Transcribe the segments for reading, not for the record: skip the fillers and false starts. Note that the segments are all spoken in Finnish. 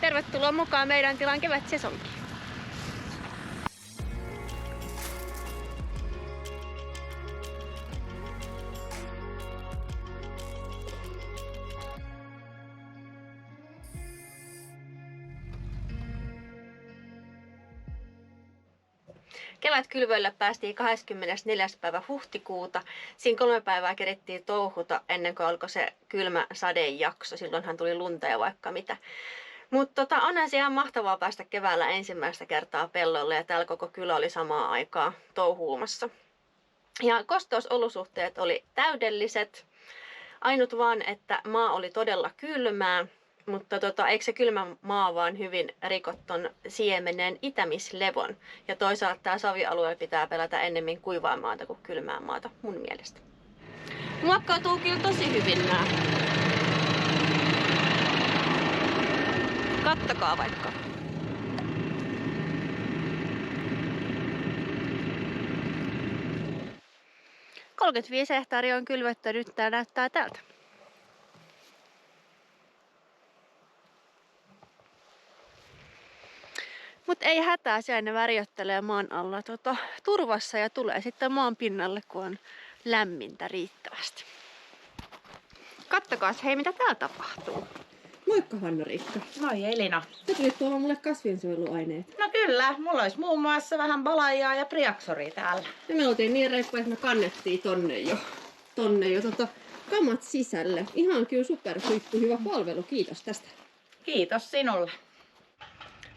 Tervetuloa mukaan meidän tilan kevätsesonkiin. Kevätkylvöillä päästiin 24. päivä huhtikuuta. Siinä 3 päivää kerittiin touhuta ennen kuin alkoi se kylmä sadejakso. Silloinhan tuli lunta ja vaikka mitä. Mutta onhan se ihan mahtavaa päästä keväällä ensimmäistä kertaa pellolle ja täällä koko kylä oli samaan aikaan touhuumassa. Ja kosteusolosuhteet oli täydelliset. Ainut vaan, että maa oli todella kylmää. Mutta eikö se kylmä maa vaan hyvin rikot ton siemenen itämislevon. Ja toisaalta tää savialue pitää pelätä ennemmin kuivaa maata kuin kylmää maata mun mielestä. Muokkautuu kyllä tosi hyvin nää. Kattokaa vaikka. – 35 hehtaaria on kylvettä, nyt tää näyttää tältä. Mutta ei hätää, siellä ne värjöttelee maan alla turvassa ja tulee sitten maan pinnalle, kun on lämmintä riittävästi. Kattokaas, hei, mitä täällä tapahtuu. Moikka Hanna-Riikka. Moi Elina. Sä tulit tuomaan mulle kasvinsuojeluaineet. No kyllä, mulla olisi muun muassa vähän balajaa ja priaksoria täällä. Ja me oltiin niin reippuja, että me kannettiin tonne jo kamat sisälle. Ihan kyllä hyvä palvelu, kiitos tästä. Kiitos sinulle.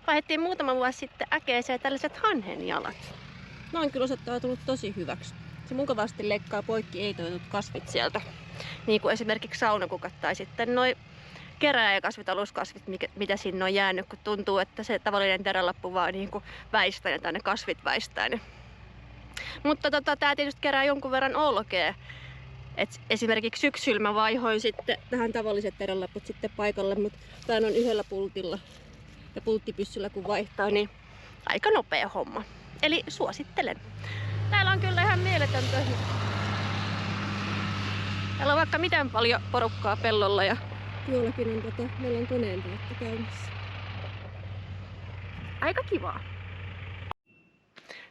Vaihdettiin muutama vuosi sitten äkeeseen tällaiset hanhenjalat. Ne on kyllä osoittautunut tosi hyväksi. Se mukavasti leikkaa poikki ei-toivotut kasvit sieltä. Niin kuin esimerkiksi saunakukat tai sitten noi kerääjäkasvit, aluskasvit, mitä sinne on jäänyt, kun tuntuu, että se tavallinen terälappu vaan niin kuin väistää ja ne kasvit väistää ne. Mutta tää tietysti kerää jonkun verran olkea. Et esimerkiksi syksyllä mä vaihoin sitten tähän tavalliset terälaput sitten paikalle, mutta tää on yhdellä pultilla. Ja pulttipyssyllä kun vaihtaa, niin aika nopea homma. Eli suosittelen. Täällä on kyllä ihan mieletöntä. Täällä on vaikka miten paljon porukkaa pellolla ja tuollakin on meillä on koneen täyttä käynnissä. Aika kivaa.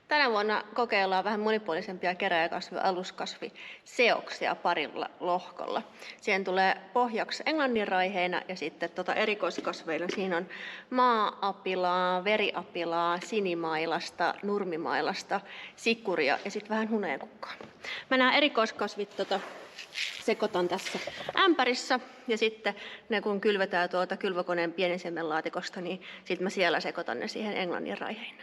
Tänä vuonna kokeillaan vähän monipuolisempia kerääjäkasvi- ja aluskasviseoksia parilla lohkolla. Siihen tulee pohjaksi englanninraiheina ja sitten erikoiskasveina. Siinä on maa-apilaa, veriapilaa, sinimailasta, nurmimailasta, sikuria ja sitten vähän hunajekukkaa. Mä nämä erikoiskasvit sekoitan tässä ämpärissä ja sitten ne kun kylvetään kylvökoneen pienisemmän laatikosta, niin sitten mä siellä sekoitan ne siihen englanninraiheina.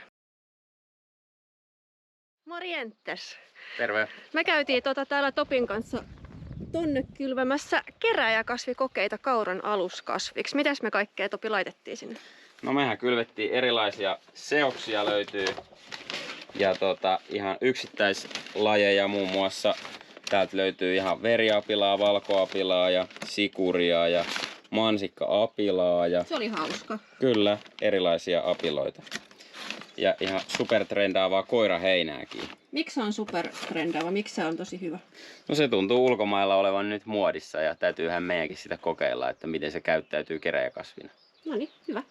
Morjentes! Terve! Me käytiin täällä Topin kanssa tonne kylvämässä kerääjäkasvikokeita kauran aluskasviksi. Mitäs me kaikkea, Topi, laitettiin sinne? No mehän kylvettiin erilaisia seoksia löytyy ja ihan yksittäislajeja muun muassa. Täältä löytyy ihan veriapilaa, valkoapilaa ja sikuria ja mansikka-apilaa. Ja se oli hauska. Kyllä, erilaisia apiloita. Ja ihan supertrendaavaa koiraheinääkin. Miksi se on supertrendaava? Miksi se on tosi hyvä? No se tuntuu ulkomailla olevan nyt muodissa ja täytyyhän meidänkin sitä kokeilla, että miten se käyttäytyy kerääjäkasvina. No niin, hyvä.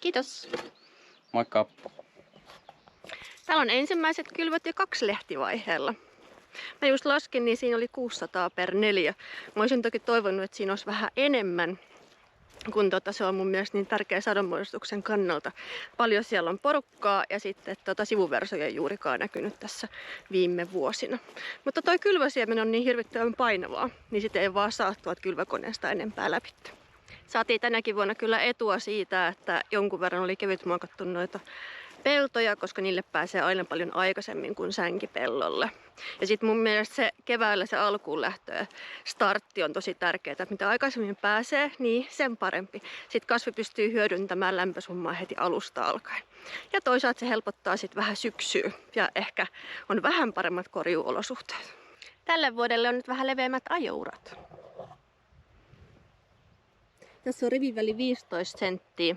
Kiitos. Moikka! Täällä on ensimmäiset kylvöt jo 2 lehtivaiheella. Mä just laskin, niin siinä oli 600 per 4. Mä olisin toki toivonut, että siinä olisi vähän enemmän, kun se on mun mielestä niin tärkeä sadonmuodostuksen kannalta. Paljon siellä on porukkaa ja sitten sivuversoja ei juurikaan näkynyt tässä viime vuosina. Mutta toi kylvösiemen on niin hirvittävän painavaa, niin sitten ei vaan saa tuolta kylvökoneesta enempää läpi. Saatiin tänäkin vuonna kyllä etua siitä, että jonkun verran oli kevytmuokattu noita peltoja, koska niille pääsee aina paljon aikaisemmin kuin sänkipellolle. Ja sitten mun mielestä se keväällä se alkuun lähtö ja startti on tosi tärkeää, että mitä aikaisemmin pääsee, niin sen parempi. Sitten kasvi pystyy hyödyntämään lämpösummaa heti alusta alkaen. Ja toisaalta se helpottaa sitten vähän syksyä ja ehkä on vähän paremmat korjuuolosuhteet. Tälle vuodelle on nyt vähän leveämmät ajourat. Tässä on riviväli 15 senttiä.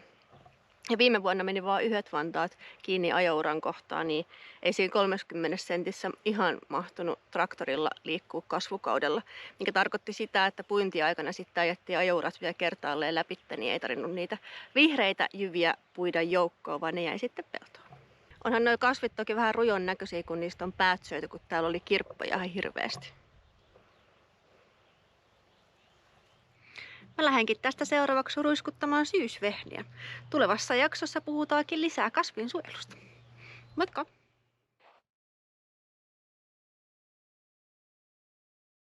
Ja viime vuonna meni vaan yhdet vantaat kiinni ajouran kohtaan, niin ei siinä 30 sentissä ihan mahtunut traktorilla liikkua kasvukaudella. Mikä tarkoitti sitä, että puintiaikana sitten ajettiin ajourat vielä kertaalleen läpi, niin ei tarvinnut niitä vihreitä jyviä puida joukkoon, vaan ne jäi sitten peltoon. Onhan nuo kasvit toki vähän rujon näköisiä, kun niistä on päät syöty, kun täällä oli kirppoja ihan hirveästi. Mä lähdenkin tästä seuraavaksi ruiskuttamaan syysvehniä. Tulevassa jaksossa puhutaankin lisää kasvinsuojelusta. Moikka!